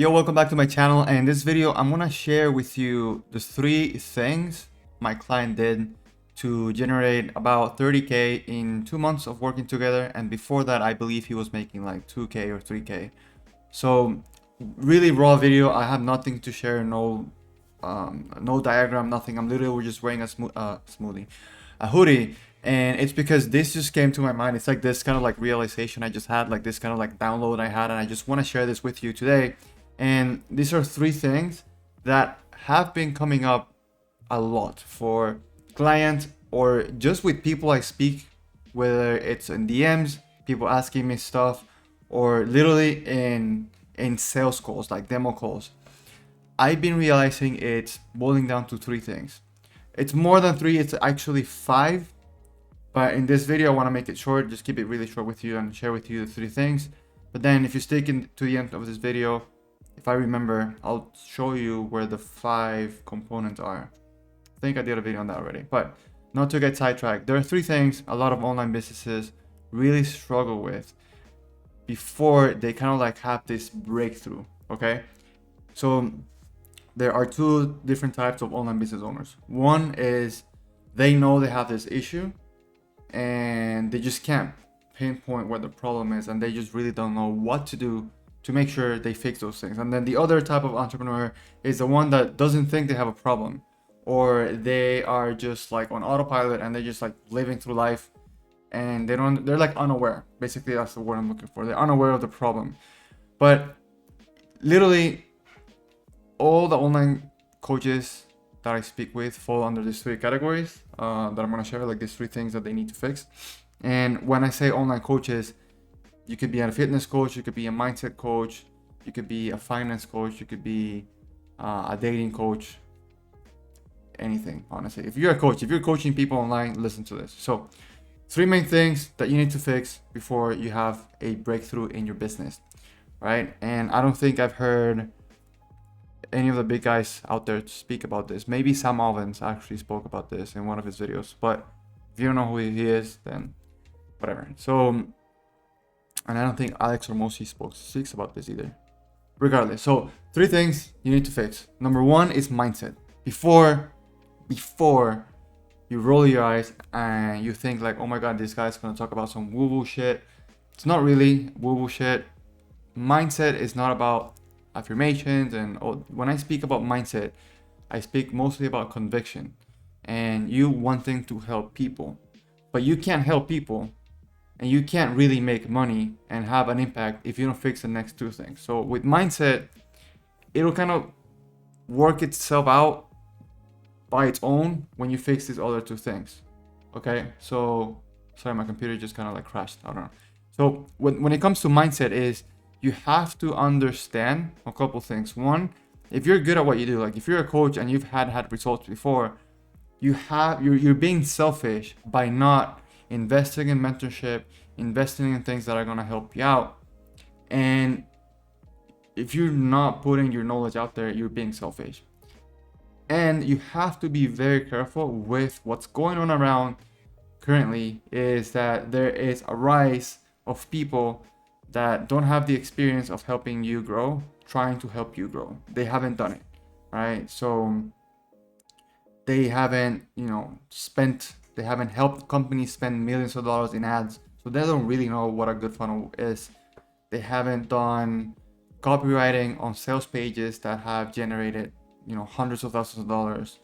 Yo, welcome back to my channel, and in this video I'm gonna share with you the 3 things my client did to generate about 30K in 2 months of working together. And before that, I believe he was making like 2K or 3K. So really raw video. I have nothing to share, no diagram, nothing. I'm literally just wearing a hoodie, and it's because this just came to my mind. It's like this kind of like realization I just had, like this kind of like download I had, and I just want to share this with you today. And these are 3 things that have been coming up a lot for clients or just with people I speak, whether it's in DMs, people asking me stuff, or literally in sales calls, like demo calls. I've been realizing it's boiling down to 3 things. It's more than 3, it's actually 5. But in this video, I want to make it short, just keep it really short with you and share with you the 3 things. But then if you stick in to the end of this video, if I remember, I'll show you where the 5 components are. I think I did a video on that already, but not to get sidetracked. There are 3 things a lot of online businesses really struggle with before they kind of like have this breakthrough, okay? So there are 2 different types of online business owners. One is they know they have this issue and they just can't pinpoint where the problem is, and they just really don't know what to do to make sure they fix those things. And then the other type of entrepreneur is the one that doesn't think they have a problem, or they are just like on autopilot and they're just like living through life, and they're like unaware. Basically, that's the word I'm looking for. They're unaware of the problem. But literally all the online coaches that I speak with fall under these 3 categories that I'm going to share, like these 3 things that they need to fix. And when I say online coaches, you could be a fitness coach, you could be a mindset coach, you could be a finance coach, you could be a dating coach, anything, honestly. If you're a coach, if you're coaching people online, listen to this. So 3 main things that you need to fix before you have a breakthrough in your business, right? And I don't think I've heard any of the big guys out there to speak about this. Maybe Sam Alvins actually spoke about this in one of his videos, but if you don't know who he is, then whatever. So, and I don't think Alex Hormozi speaks about this either. Regardless, so 3 things you need to fix. Number 1 is mindset. Before you roll your eyes and you think like, oh my god, this guy's gonna talk about some woo-woo shit. It's not really woo-woo shit. Mindset is not about affirmations, and when I speak about mindset, I speak mostly about conviction and you wanting to help people. But you can't help people and you can't really make money and have an impact if you don't fix the next 2 things. So with mindset, it'll kind of work itself out by its own when you fix these other 2 things. Okay, so sorry, my computer just kind of like crashed. I don't know. So when it comes to mindset, is you have to understand a couple things. One, if you're good at what you do, like if you're a coach and you've had results before, you're being selfish by not investing in mentorship, investing in things that are gonna help you out. And if you're not putting your knowledge out there, you're being selfish. And you have to be very careful with what's going on around currently, is that there is a rise of people that don't have the experience of helping you grow, trying to help you grow. They haven't done it, right? So they haven't, they haven't helped companies spend millions of dollars in ads. So they don't really know what a good funnel is. They haven't done copywriting on sales pages that have generated, hundreds of thousands of dollars.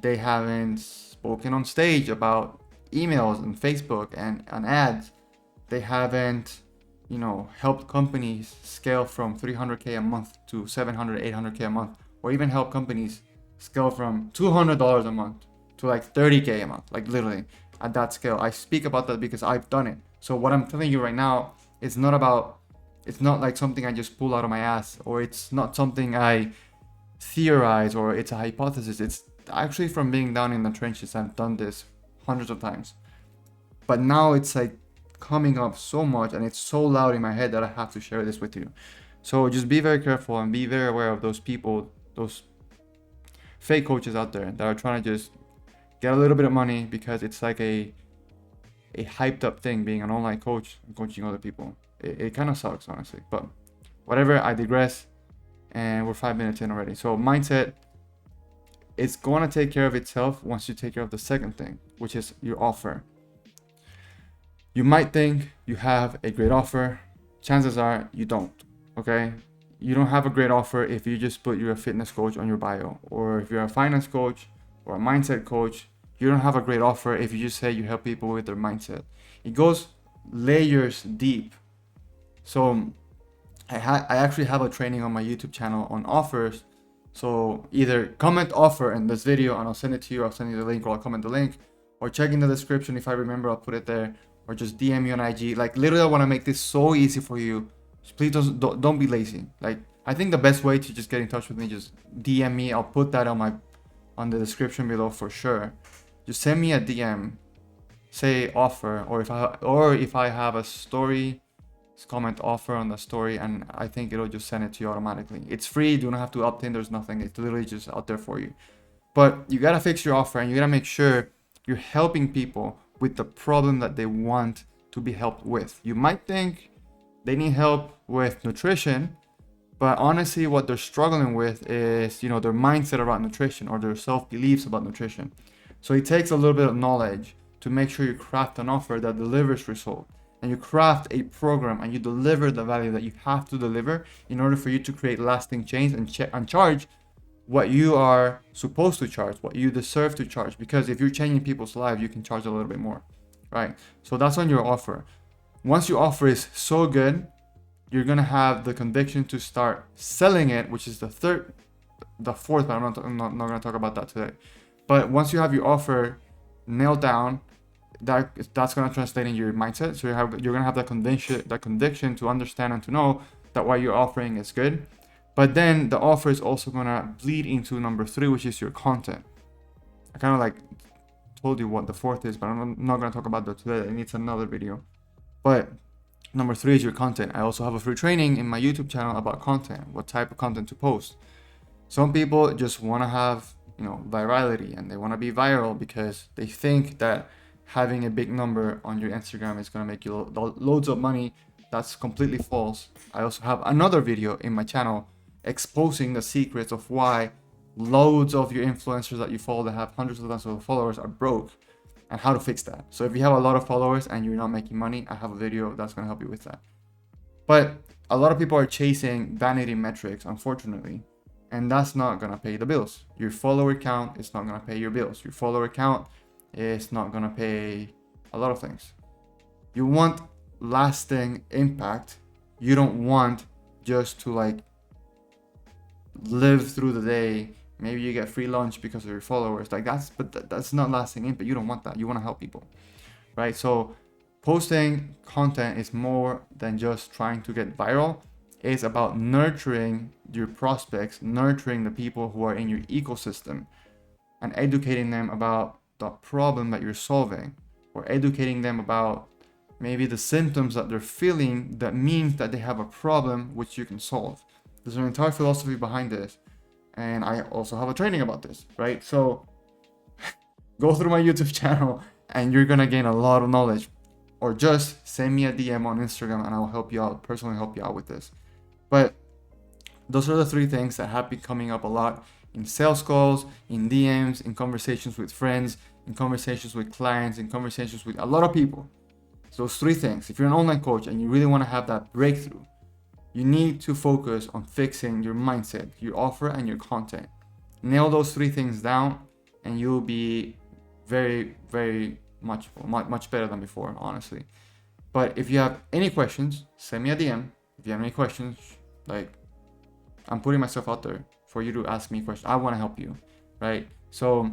They haven't spoken on stage about emails and Facebook and ads. They haven't, helped companies scale from 300K a month to 700, 800K a month, or even help companies scale from $200 a month to like 30K a month, like literally at that scale. I speak about that because I've done it. So what I'm telling you right now is it's not like something I just pull out of my ass, or it's not something I theorize, or it's a hypothesis. It's actually from being down in the trenches. I've done this hundreds of times, but now it's like coming up so much and it's so loud in my head that I have to share this with you. So just be very careful and be very aware of those people, those fake coaches out there that are trying to just get a little bit of money because it's like a hyped up thing being an online coach and coaching other people. It kind of sucks, honestly, but whatever. I digress. and we're 5 minutes in already. So mindset, it's going to take care of itself once you take care of the second thing, which is your offer. You might think you have a great offer. Chances are you don't, okay? You don't have a great offer if you just put you're a fitness coach on your bio, or if you're a finance coach or a mindset coach. You don't have a great offer if you just say you help people with their mindset. It goes layers deep. So I actually have a training on my YouTube channel on offers. So either comment offer in this video and I'll send it to you. I'll send you the link, or I'll comment the link, or check in the description. If I remember, I'll put it there, or just DM me on IG. Like, literally, I want to make this so easy for you. Just please don't be lazy. Like, I think the best way to just get in touch with me, just DM me. I'll put that on the description below for sure. Just send me a DM, say offer, or if I have a story, just comment offer on the story, and I think it'll just send it to you automatically. It's free. You don't have to opt in. There's nothing. It's literally just out there for you. But you gotta fix your offer, and you gotta make sure you're helping people with the problem that they want to be helped with. You might think they need help with nutrition, but honestly, what they're struggling with is, their mindset about nutrition, or their self-beliefs about nutrition. So it takes a little bit of knowledge to make sure you craft an offer that delivers result, and you craft a program and you deliver the value that you have to deliver in order for you to create lasting change and charge what you are supposed to charge, what you deserve to charge. Because if you're changing people's lives, you can charge a little bit more, right? So that's on your offer. Once your offer is so good, you're gonna have the conviction to start selling it, which is the fourth, but I'm not gonna talk about that today. But once you have your offer nailed down, that's gonna translate in your mindset. So you're gonna have that conviction to understand and to know that what you're offering is good. But then the offer is also gonna bleed into number 3, which is your content. I kind of told you what the fourth is, but I'm not gonna talk about that today. It needs another video. But number 3 is your content. I also have a free training in my YouTube channel about content, what type of content to post. Some people just want to have, virality, and they want to be viral because they think that having a big number on your Instagram is going to make you loads of money. That's completely false. I also have another video in my channel exposing the secrets of why loads of your influencers that you follow that have hundreds of thousands of followers are broke, and how to fix that. So if you have a lot of followers and you're not making money, I have a video that's going to help you with that. But a lot of people are chasing vanity metrics, unfortunately, and that's not going to pay the bills. Your follower count is not going to pay your bills. Your follower count is not going to pay a lot of things. You want lasting impact. You don't want just to live through the day. Maybe you get free lunch because of your followers. That's not lasting impact. You don't want that. You want to help people, right? So posting content is more than just trying to get viral. It's about nurturing your prospects, nurturing the people who are in your ecosystem, and educating them about the problem that you're solving, or educating them about maybe the symptoms that they're feeling that means that they have a problem which you can solve. There's an entire philosophy behind this, and I also have a training about this, right? So go through my YouTube channel and you're gonna gain a lot of knowledge, or just send me a DM on Instagram and I'll help you out, personally help you out with this. But those are the 3 things that have been coming up a lot in sales calls, in DMs, in conversations with friends, in conversations with clients, in conversations with a lot of people. So those 3 things. If you're an online coach and you really want to have that breakthrough, you need to focus on fixing your mindset, your offer, and your content. Nail those 3 things down and you'll be very, very much better than before, honestly. But if you have any questions, send me a DM. If you have any questions, I'm putting myself out there for you to ask me questions. I want to help you, right? So,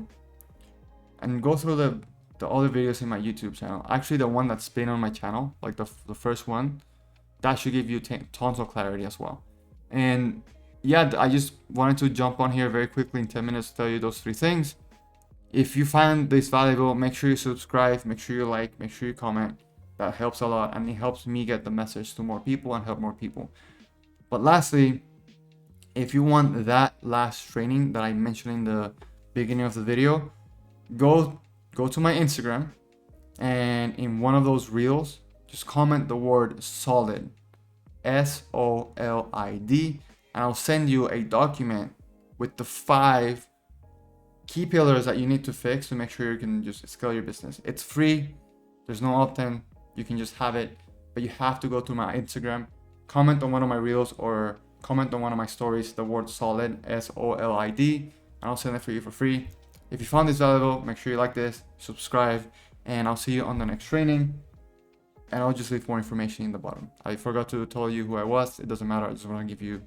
and go through the other videos in my YouTube channel. Actually, the one that's been on my channel, the first one, that should give you tons of clarity as well. And yeah, I just wanted to jump on here very quickly in 10 minutes to tell you those 3 things. If you find this valuable, make sure you subscribe, make sure you like, make sure you comment. That helps a lot, and it helps me get the message to more people and help more people. But lastly, if you want that last training that I mentioned in the beginning of the video, go to my Instagram, and in one of those reels, just comment the word solid, SOLID, and I'll send you a document with the 5 key pillars that you need to fix to make sure you can just scale your business. It's free. There's no opt-in. You can just have it, but you have to go to my Instagram, comment on one of my reels, or comment on one of my stories, the word solid, SOLID, and I'll send it for you for free. If you found this valuable, make sure you like this, subscribe, and I'll see you on the next training. And I'll just leave more information in the bottom. I forgot to tell you who I was. It doesn't matter. I just want to give you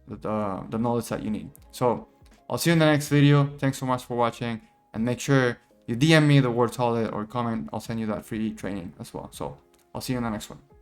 the knowledge that you need. So I'll see you in the next video. Thanks so much for watching, and make sure you DM me the word solid or comment. I'll send you that free training as well. So I'll see you in the next one.